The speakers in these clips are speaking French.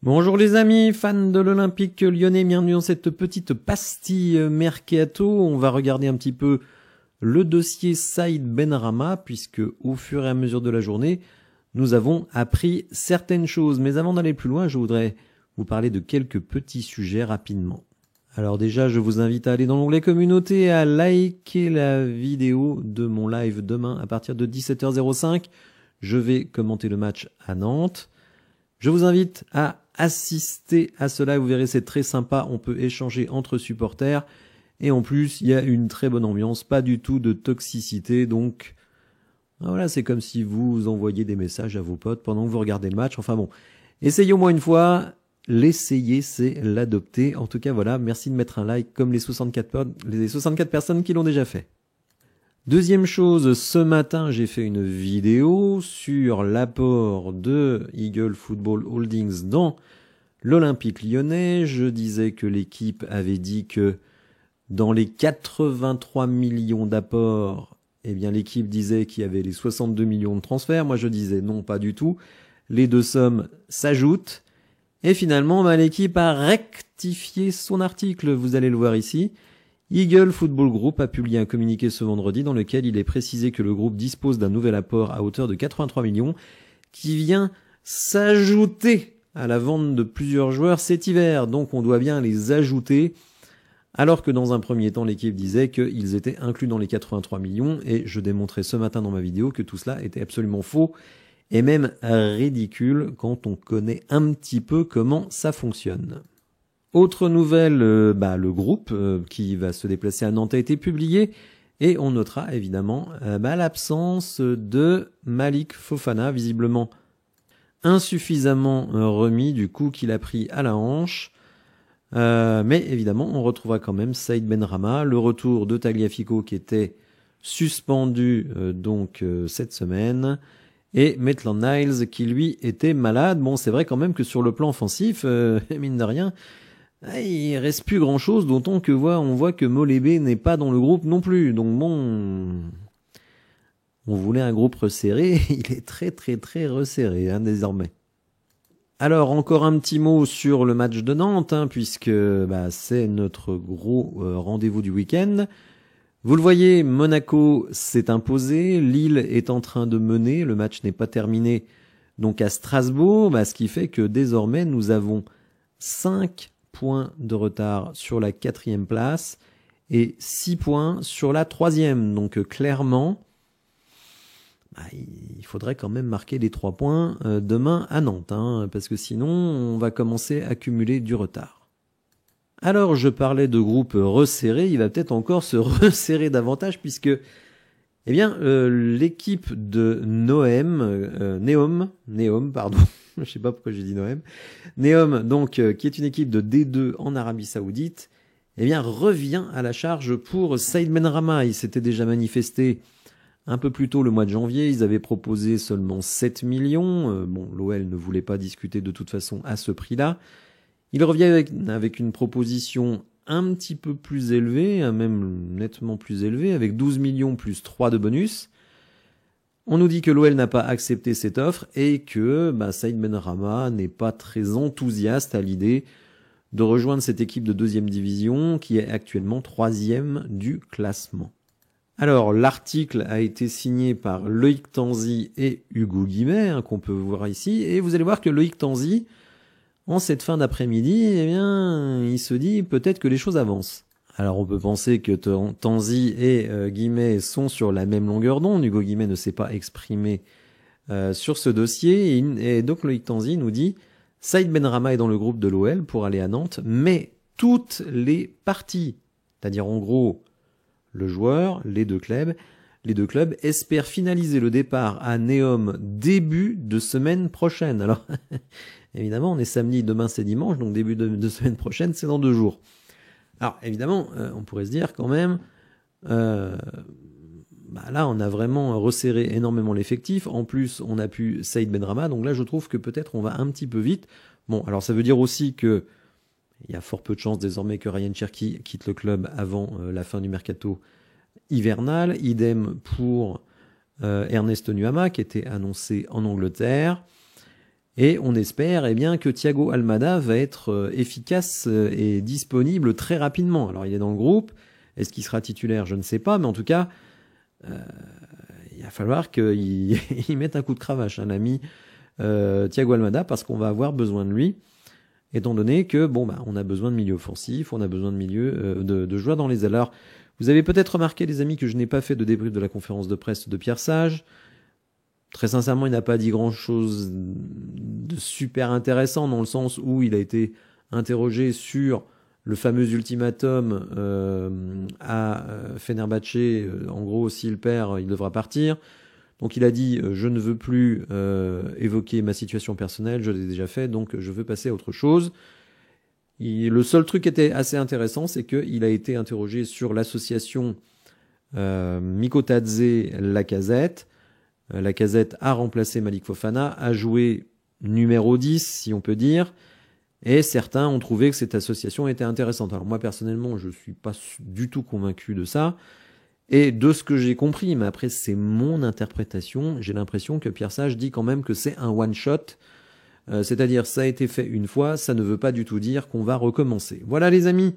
Bonjour les amis, fans de l'Olympique lyonnais, bienvenue dans cette petite pastille Mercato. On va regarder un petit peu le dossier Saïd Benrahma, puisque au fur et à mesure de la journée, nous avons appris certaines choses. Mais avant d'aller plus loin, je voudrais vous parler de quelques petits sujets rapidement. Alors déjà, je vous invite à aller dans l'onglet communauté et à liker la vidéo de mon live demain à partir de 17h05. Je vais commenter le match à Nantes. Je vous invite à assister à cela, vous verrez c'est très sympa, on peut échanger entre supporters et en plus il y a une très bonne ambiance, pas du tout de toxicité, donc voilà, c'est comme si vous envoyiez des messages à vos potes pendant que vous regardez le match. Enfin bon, essayez au moins une fois, l'essayer c'est l'adopter. En tout cas voilà, merci de mettre un like comme les 64 personnes qui l'ont déjà fait. Deuxième chose, ce matin, j'ai fait une vidéo sur l'apport de Eagle Football Holdings dans l'Olympique lyonnais. Je disais que l'équipe avait dit que dans les 83 millions d'apports, eh bien, l'équipe disait qu'il y avait les 62 millions de transferts. Moi, je disais non, pas du tout. Les deux sommes s'ajoutent. Et finalement, l'équipe a rectifié son article. Vous allez le voir ici. Eagle Football Group a publié un communiqué ce vendredi dans lequel il est précisé que le groupe dispose d'un nouvel apport à hauteur de 83 millions qui vient s'ajouter à la vente de plusieurs joueurs cet hiver. Donc on doit bien les ajouter, alors que dans un premier temps l'équipe disait qu'ils étaient inclus dans les 83 millions et je démontrais ce matin dans ma vidéo que tout cela était absolument faux et même ridicule quand on connaît un petit peu comment ça fonctionne. Autre nouvelle, le groupe qui va se déplacer à Nantes a été publié et on notera évidemment l'absence de Malik Fofana, visiblement insuffisamment remis du coup qu'il a pris à la hanche. Mais évidemment, on retrouvera quand même Saïd Benrahma, le retour de Tagliafico qui était suspendu cette semaine, et Maitland-Niles qui lui était malade. Bon, c'est vrai quand même que sur le plan offensif, mine de rien, il reste plus grand chose, d'autant que on voit que Molébé n'est pas dans le groupe non plus. Donc bon, on voulait un groupe resserré, il est très très très resserré désormais. Alors encore un petit mot sur le match de Nantes, puisque c'est notre gros rendez-vous du week-end. Vous le voyez, Monaco s'est imposé, Lille est en train de mener, le match n'est pas terminé donc à Strasbourg, ce qui fait que désormais nous avons 5 points de retard sur la 4e place et 6 points sur la 3e. Donc clairement, il faudrait quand même marquer les 3 points demain à Nantes, parce que sinon on va commencer à cumuler du retard. Alors je parlais de groupe resserré, il va peut-être encore se resserrer davantage puisque l'équipe de Neom, je sais pas pourquoi j'ai dit Noëm. Neom, qui est une équipe de D2 en Arabie Saoudite, revient à la charge pour Saïd Benrahma. Il s'était déjà manifesté un peu plus tôt le mois de janvier. Ils avaient proposé seulement 7 millions. L'OL ne voulait pas discuter de toute façon à ce prix-là. Il revient avec une proposition un petit peu plus élevée, même nettement plus élevée, avec 12 millions plus 3 de bonus. On nous dit que l'OL n'a pas accepté cette offre et que Saïd Benrahma n'est pas très enthousiaste à l'idée de rejoindre cette équipe de 2e division qui est actuellement 3e du classement. Alors l'article a été signé par Loïc Tanzi et Hugo Guimet, qu'on peut voir ici, et vous allez voir que Loïc Tanzi, en cette fin d'après-midi, il se dit peut-être que les choses avancent. Alors on peut penser que Tanzi et Guimet sont sur la même longueur d'onde. Hugo Guimet ne s'est pas exprimé sur ce dossier. Et donc Loïc Tanzi nous dit « Saïd Benrahma est dans le groupe de l'OL pour aller à Nantes, mais toutes les parties, c'est-à-dire en gros le joueur, les deux clubs espèrent finaliser le départ à Neom début de semaine prochaine. » Alors évidemment on est samedi, demain c'est dimanche, donc début de semaine prochaine c'est dans 2 jours. Alors évidemment, on pourrait se dire quand même, là on a vraiment resserré énormément l'effectif, en plus on a pu Saïd Benrahma, donc là je trouve que peut-être on va un petit peu vite. Bon, alors ça veut dire aussi que il y a fort peu de chances désormais que Ryan Cherki quitte le club avant la fin du mercato hivernal, idem pour Ernest Nuama qui était annoncé en Angleterre. Et on espère eh bien, que Thiago Almada va être efficace et disponible très rapidement. Alors il est dans le groupe, est-ce qu'il sera titulaire? Je ne sais pas, mais en tout cas, il va falloir qu'il mette un coup de cravache, hein, l'ami Thiago Almada, parce qu'on va avoir besoin de lui, étant donné que on a besoin de milieu offensif, on a besoin de milieu de joueurs dans les ailes. Alors, vous avez peut-être remarqué, les amis, que je n'ai pas fait de débrief de la conférence de presse de Pierre Sage. Très sincèrement, il n'a pas dit grand-chose de super intéressant, dans le sens où il a été interrogé sur le fameux ultimatum à Fenerbahçe. En gros, s'il perd, il devra partir. Donc il a dit je ne veux plus évoquer ma situation personnelle, je l'ai déjà fait, donc je veux passer à autre chose. Le seul truc qui était assez intéressant, c'est qu'il a été interrogé sur l'association Mikotadze-Lacazette. Lacazette a remplacé Malik Fofana, a joué numéro 10, si on peut dire, et certains ont trouvé que cette association était intéressante. Alors moi, personnellement, je ne suis pas du tout convaincu de ça. Et de ce que j'ai compris, mais après c'est mon interprétation, j'ai l'impression que Pierre Sage dit quand même que c'est un one-shot, c'est-à-dire ça a été fait une fois, ça ne veut pas du tout dire qu'on va recommencer. Voilà les amis,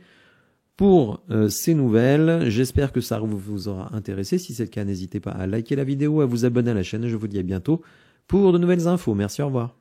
pour ces nouvelles, j'espère que ça vous aura intéressé. Si c'est le cas, n'hésitez pas à liker la vidéo, à vous abonner à la chaîne, et je vous dis à bientôt pour de nouvelles infos. Merci, au revoir.